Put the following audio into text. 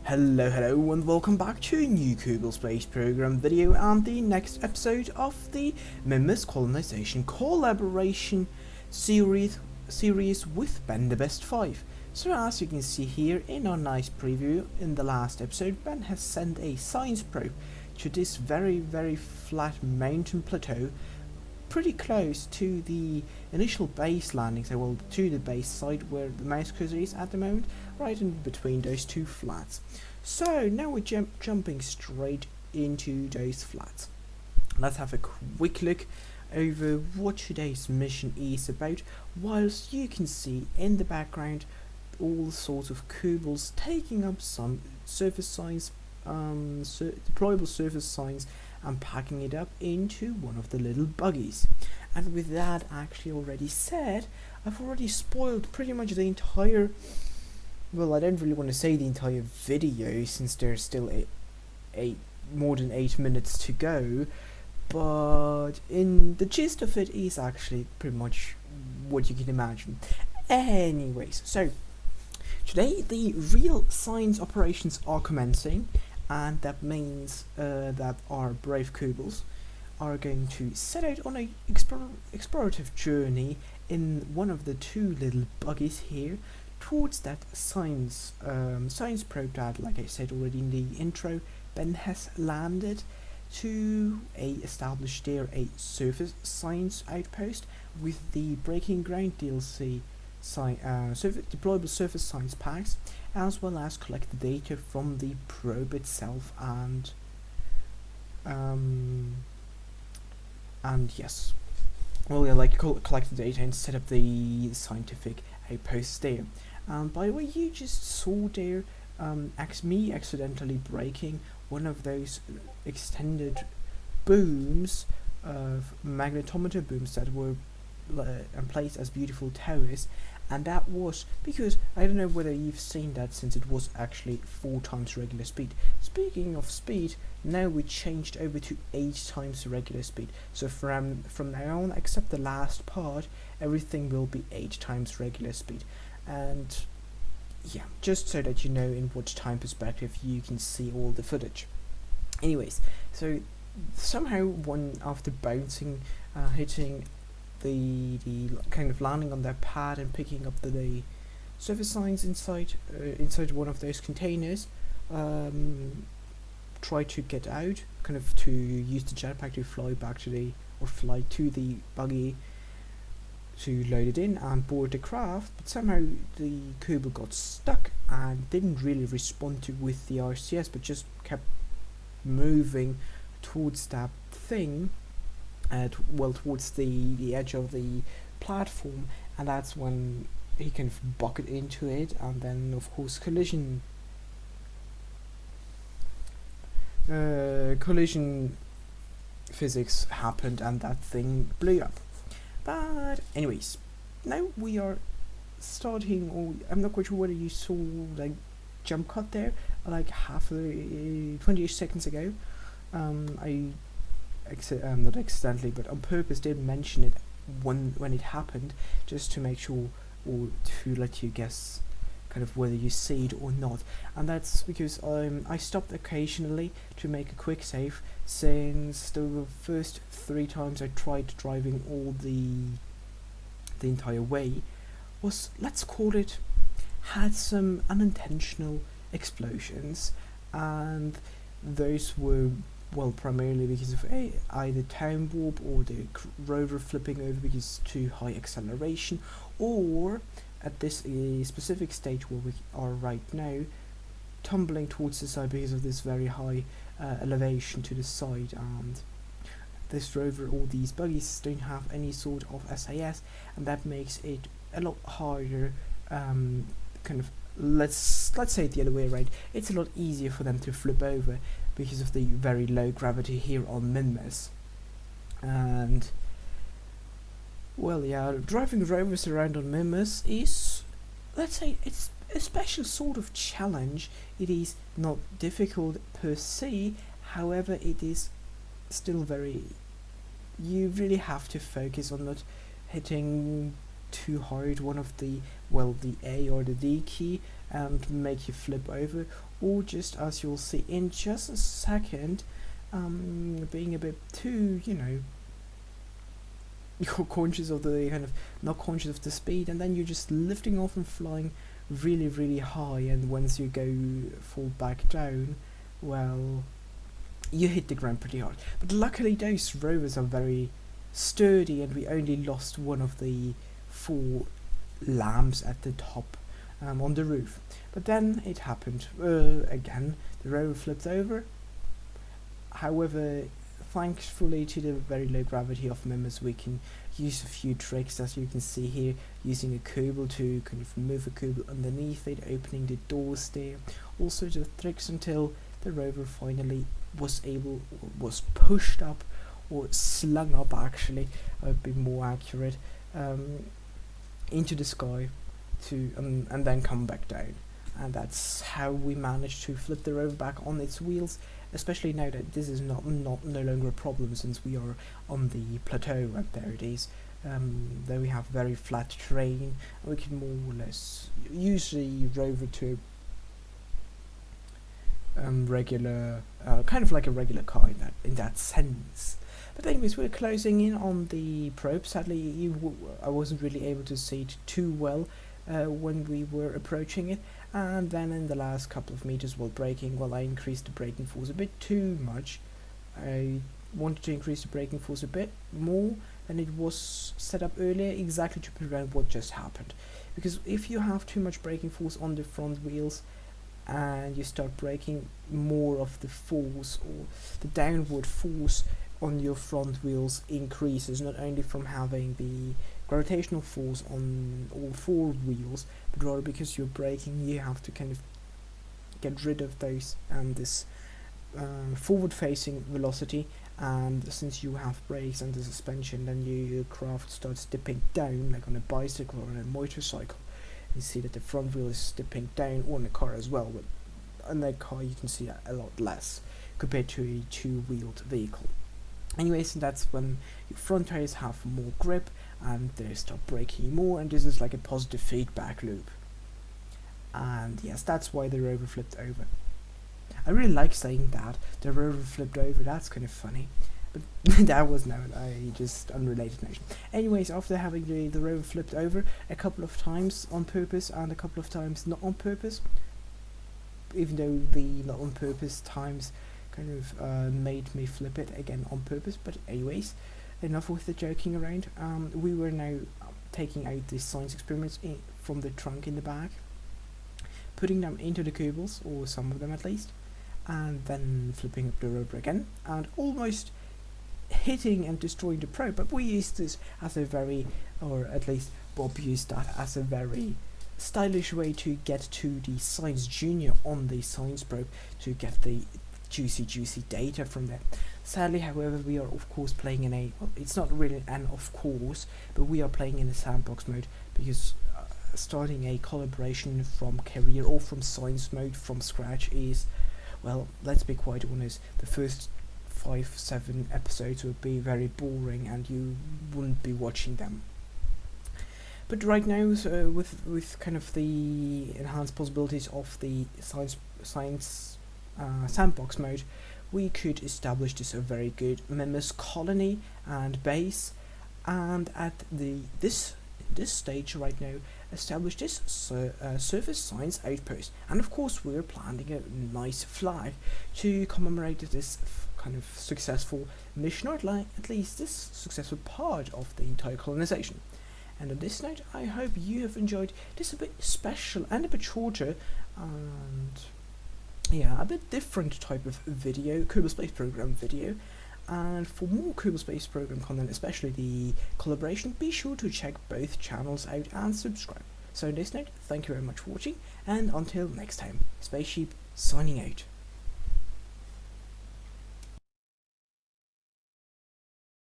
Hello and welcome back to a new Google Space Program video and the next episode of the Minmus Colonization collaboration series with benthebest5. So as you can see here in our nice preview, in the last episode Ben has sent a science probe to this very flat mountain plateau pretty close to the initial base landing, to the base site where the mouse cursor is at the moment, right in between those two flats. So now we're jumping straight into those flats. Let's have a quick look over what today's mission is about, whilst you can see in the background all sorts of cubicles taking up some surface signs, deployable surface signs, and packing it up into one of the little buggies. And with that actually already said, I've already spoiled pretty much the entire, well, I don't really want to say the entire video since there's still more than 8 minutes to go, but in the gist of it is actually pretty much what you can imagine. Anyways, so today the real science operations are commencing, and that means that our brave Kubels are going to set out on a explorative journey in one of the two little buggies here towards that science probe that, like I said already in the intro, Ben has landed to establish there a surface science outpost with the Breaking Ground DLC deployable surface science packs, as well as collect the data from the probe itself and yes, well, yeah, like collect the data and set up the scientific outpost there. By the way, you just saw there me accidentally breaking one of those extended booms, magnetometer booms that were placed as beautiful towers, and that was because I don't know whether you've seen that, since it was actually 4 times regular speed. Speaking of speed, now we changed over to 8 times regular speed, so from now on, except the last part, everything will be 8 times regular speed. And yeah, just so that you know in what time perspective you can see all the footage. Anyways, so somehow after bouncing, hitting the kind of landing on their pad and picking up the surface signs inside one of those containers, try to get out, kind of to use the jetpack to fly to the buggy to load it in and board the craft, but somehow the Kubel got stuck and didn't really respond with the RCS, but just kept moving towards that thing, towards the edge of the platform, and that's when he kind of bucketed into it, and then of course collision physics happened and that thing blew up. But anyways, now we are starting, I'm not quite sure whether you saw like jump cut there, like 20 seconds ago. I not accidentally but on purpose did mention it when it happened, just to make sure, or to let you guess kind of whether you see it or not. And that's because I stopped occasionally to make a quick save, since the first 3 times I tried driving all the entire way was, let's call it, had some unintentional explosions, and those were, well, primarily because of either time warp or the rover flipping over because too high acceleration, or at this specific stage where we are right now, tumbling towards the side because of this very high elevation to the side, and this rover or these buggies don't have any sort of SAS, and that makes it a lot harder, kind of, let's say it the other way around, it's a lot easier for them to flip over because of the very low gravity here on Minmus. And well, yeah, driving rovers around on Minmus is, let's say, it's a special sort of challenge. It is not difficult per se, however it is still you really have to focus on not hitting too hard one of the A or the D key and make you flip over, or just as you'll see in just a second, being a bit too, you're conscious of the not conscious of the speed, and then you're just lifting off and flying really, really high, and once you fall back down, well, you hit the ground pretty hard. But luckily those rovers are very sturdy, and we only lost one of the 4 lamps at the top on the roof. But then it happened again. The rover flipped over. However, thankfully to the very low gravity of Minmus, we can use a few tricks, as you can see here, using a cable to kind of move a cable underneath it, opening the doors there, all sorts of tricks, until the rover finally was pushed up, or slung up actually, I would be more accurate, into the sky and then come back down. And that's how we managed to flip the rover back on its wheels, especially now that this is no longer a problem, since we are on the plateau, and there it is. There we have very flat terrain, and we can more or less use the rover to regular, kind of like a regular car in that sense. But anyways, we're closing in on the probe. Sadly, I wasn't really able to see it too well when we were approaching it, and then in the last couple of meters while braking, I increased the braking force a bit too much. I wanted to increase the braking force a bit more than it was set up earlier, exactly to prevent what just happened. Because if you have too much braking force on the front wheels, and you start braking, more of the force, or the downward force on your front wheels increases, not only from having the gravitational force on all 4 wheels, but rather because you're braking, you have to kind of get rid of those and this forward facing velocity, and since you have brakes and the suspension, then your craft starts dipping down, like on a bicycle or on a motorcycle. You see that the front wheel is dipping down, or in a car as well, but on that car you can see that a lot less compared to a 2-wheeled vehicle. Anyways, that's when your front tires have more grip and they start braking more, and this is like a positive feedback loop. And yes, that's why the rover flipped over. I really like saying that, the rover flipped over, that's kind of funny. But that was just unrelated notion. Anyways, after having the rover flipped over a couple of times on purpose and a couple of times not on purpose, even though the not on purpose times kind of made me flip it again on purpose. But anyways, enough with the joking around. We were now taking out the science experiments from the trunk in the back, putting them into the cables, or some of them at least, and then flipping up the rover again, and almost hitting and destroying the probe. But we used this as a very, or at least Bob used that as a very stylish way to get to the Science Junior on the science probe, to get the juicy data from there. Sadly, however, we are of course playing in a, well, it's not really an of course, but we are playing in a sandbox mode, because starting a collaboration from career or from science mode from scratch is, well, let's be quite honest, the first 5-7 episodes would be very boring and you wouldn't be watching them. But right now, with kind of the enhanced possibilities of the science sandbox mode, we could establish this a very good Minmus colony and base, and at this stage right now, establish this surface science outpost. And of course, we're planting a nice flag to commemorate this kind of successful mission, or at least this successful part of the entire colonization. And on this note, I hope you have enjoyed this a bit special and a bit shorter, and yeah, a bit different type of video, Kerbal Space Program video. And for more Kerbal Space Program content, especially the collaboration, be sure to check both channels out and subscribe. So on this note, thank you very much for watching, and until next time, Spaceship signing out.